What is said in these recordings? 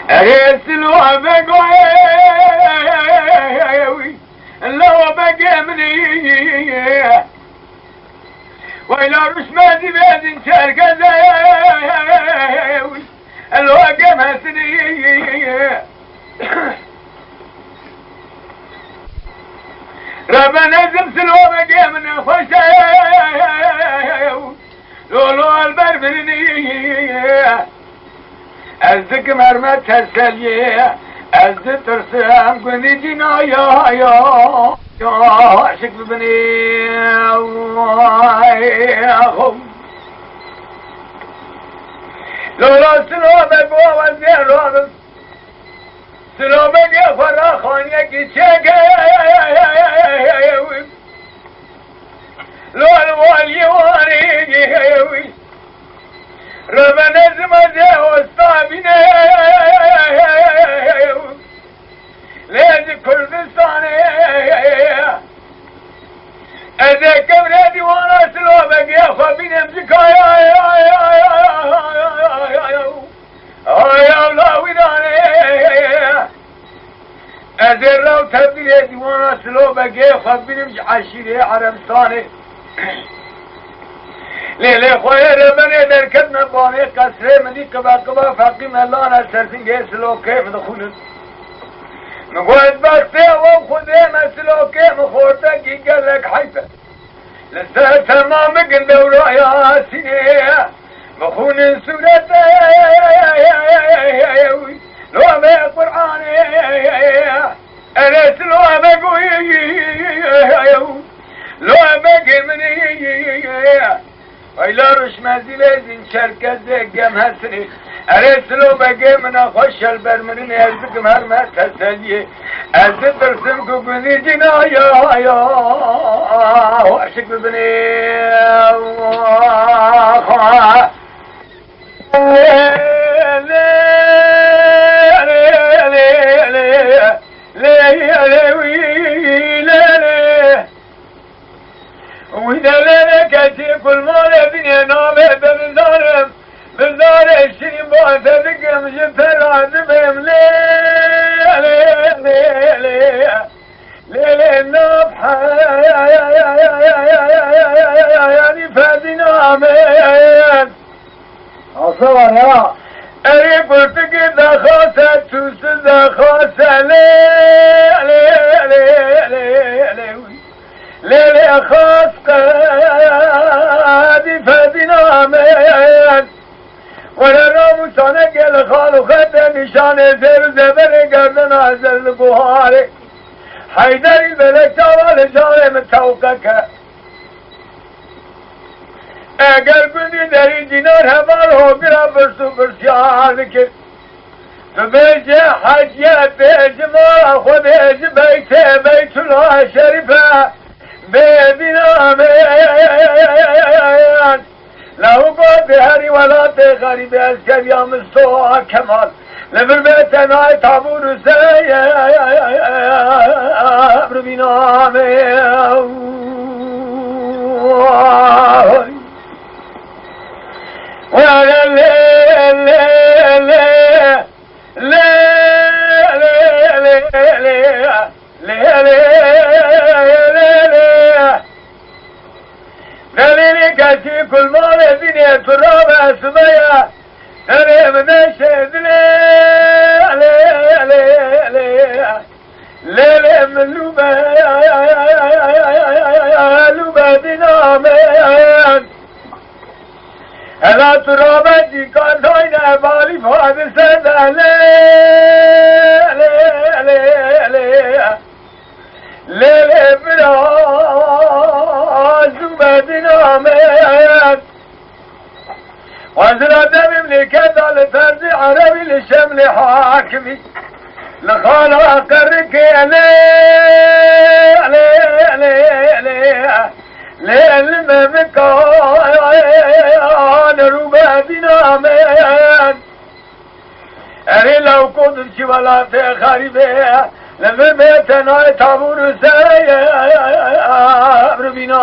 ارسلوا بقوي لو بقى مني وإلى رشمة بيد شركة الواقع مسني ربنا زمسلوا بقى من خشا لولو البربرني أزدك مرمت هالسلية أزد ترسام قني جنايا يا عشق ببني لولا سلوبك ووزير رابط سلوبك يا فراخون يكي شاكا لولا والي واريجي ربنا زمده واستعبنا لازم كردستان أذاك بلادي وانا سلوبك يا خبين امسك يا ولاويناني أذر لو تبلادي وانا سلوبك يا خبين امسك عشيري عربستاني ليلة خويا ربنا دركتنا باني قصري مني كبا فاقي ملانا سرسين جي سلو كيف دخولت مقوعد بختي وخذي مسلو كيف مخورتا كي قلق حيثا لسه تمامك الدورة يا سيني مخون سورتا لو ما قرآني أنا سلو بقوي لو بقي مني وإلى رشمازي لازم شركة زيقام هسني أرسلوا بقي من أخش البرمرين يزدك مرمت هسني أزد برسمكو بني جنايا وعشق ببني وإذا لك كل مرة بني نامه بالظالم بالظالم الشريم بعثة بقم جفر عذبهم ليه النفحة يعني فادي نامين أصلا يا أريب الفقر ذا خاصة توس ذا خاصة ليه خاص قادي فادي نامين ولا راموس أنا قل خالو خد نشان زير زبر قردن عزل البهاري حيدر البلك توال جاري متوقك اگر بندی داری دینار همار هو برا برسو برسیار بکر فبیجه حجیت بیجه مارا خود بیجه بیته بیت الله شریفه بیدینا مین لهو قد هری ولات غریب از کریا مستوى کمال لبر بیتنای تابور سیب ربینا مین ولا لا كاتي كل مرة الدنيا تراب اسميا انا من الشهد لا من لوبا دينامين ألا ترابتي كان دوينا بالي فهد سنة ليه براز وبدنا ميت وزرا دمي ملكة لفرد عربي لشمل حاكمي لخالة قركي ليه الممكان ربادنا ميت أري لو كنت ولا في خريبه لما بيتنا تابور سيب ربنا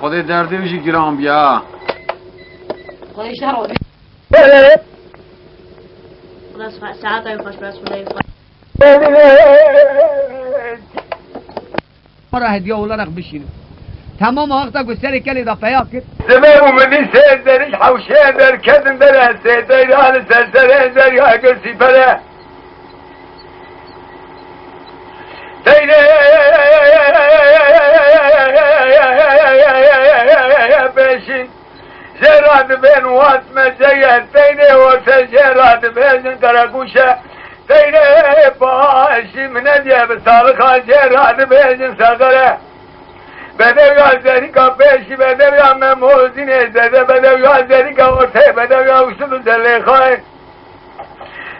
خدای درده میشه گیرام بیا خودش در آبی ساعت های خوش برس خدای ما را هدیه اولا رخ بشینیم تمام وقتا گستر کلی دا پیاک کرد سبب منی سید درش حوشه در کدن در سید ایران سلسله در یا اگر سیپره تینه بشین جرات بین واسم جیت تینه واسه جرات بین کراگوشه تینه باشی من دیه بسالخا جرات بین ساگره بدوی آزداری کا پیشی بدوی آمه موزین ازده بدوی آزداری کا ارته بدوی آوشتون زلیخای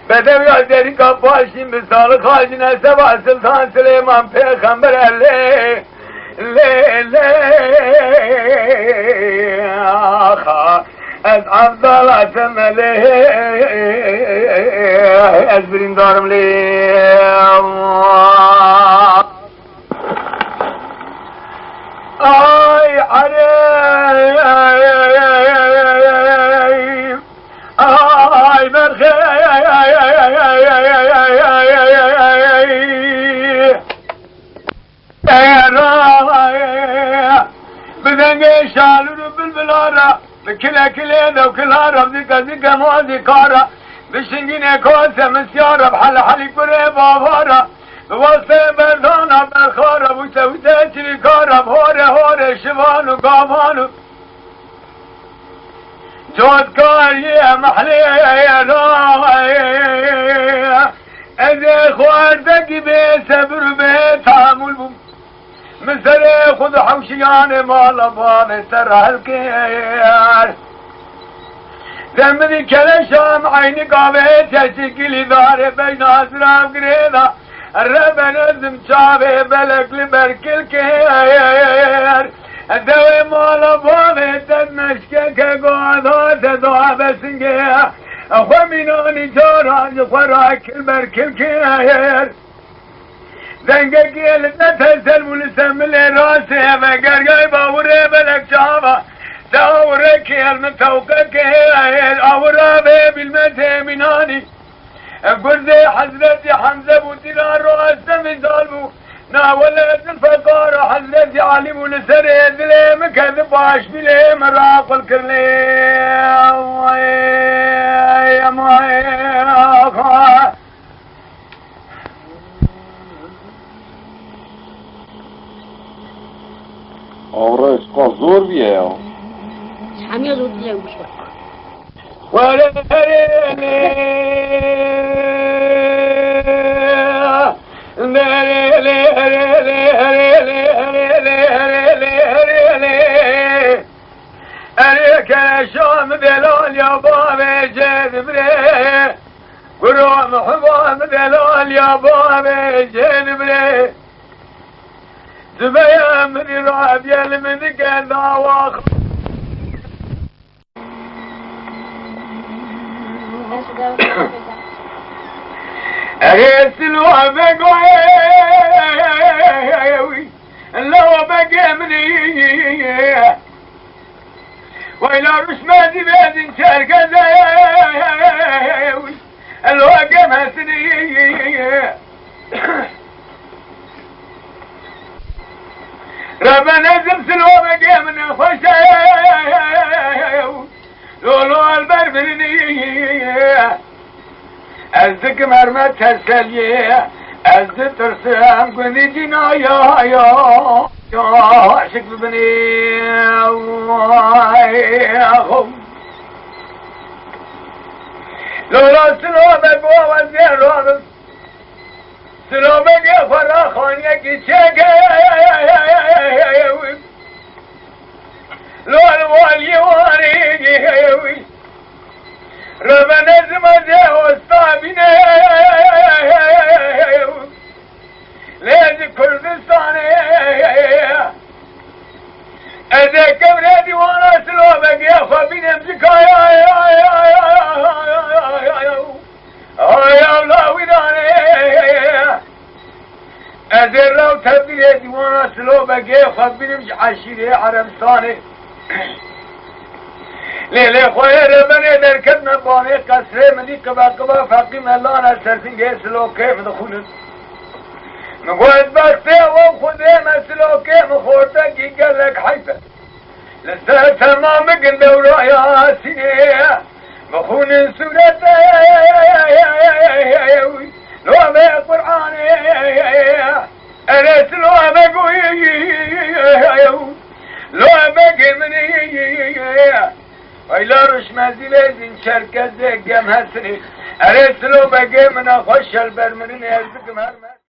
بدوی آزداری کا پاشیم بسال خاجی نسبا سلطان سلیمان پیغمبر علی ليلة از عبدالله ملي از برين دارم لي آي عريب آي مرخي بدنگه شالو بالبلارا بكلا كلا ذو كلارا بذكا ذكا مو ذكارا بشنجيني كوسة مسيارة بحل حلي كري بابارا بواسطة بردانا برخارا بوسا وسا شريكارا بهوري هوري شبانو قامانو جود كاريه محلي راي اذا خواردك بسبر بتعامل بو مسري خذ حوشيان مال بان سر الكير زمني كلشام عيني قابه تشكلي دار بين ازرام قريدا الرب نزم شابه بلك لبركل كير الدوي مال بان تدمشكك قوضات دعا بسنجيه ومنوني جوران فراك البركل كير زنگه گیلت نتسل مولسم لی راسه مگر گای باوره بلک شاما داوره کیل نتوقع کیل آوره به بالمته منانی گرده حضرت حمزه بودینا راسه مثال بو ناولت الفقار حضرت علی مولسره دلی مکد باش بلی مراقل کرلی یا مای آره اشقا زور بیه همین زود دیگه گوش کن عليك شام دلال يا بابي جيد بري قروم حمام دلال يا بابي جيد بري زبيا من رعب يلمنك دعواخ أغيث الوابق ويوي الوابق مني وإلى رشماتي بيد شركة الوابق مسني ربنا زمسل وبقي من خشا لولو البربرني ازدك مرمت هالسلية ازد ترسام قندي جنايا يا عشق ببني لولا سلوبك ووزير رابط سلوبك فرا خانيك تشيك لو الوالي واريقي ربنا زمده واستابنا ليز كردستان اذا كبرتي وانا سلوبك يا خبين امسكايا يا الله وداني اذا لو تبرتي وانا سلوبك يا خبين امسك عشيري عربستاني ليلة خوير من در كدنا باني قصر مني كبا فاقي ملانا سرسن جيس لو كيف دخولت نقول بختي وخذي مسلو كيف خورتا كي قال لك حيفا لسه تمام قن دورا يا سيني بخون سورة لو ما قرآن أنا سلو ما لو ما مني وإلى رش مزيلة شركة زي جم هسني أرسلوا بقي من أخش البرمرين يرزق مرمى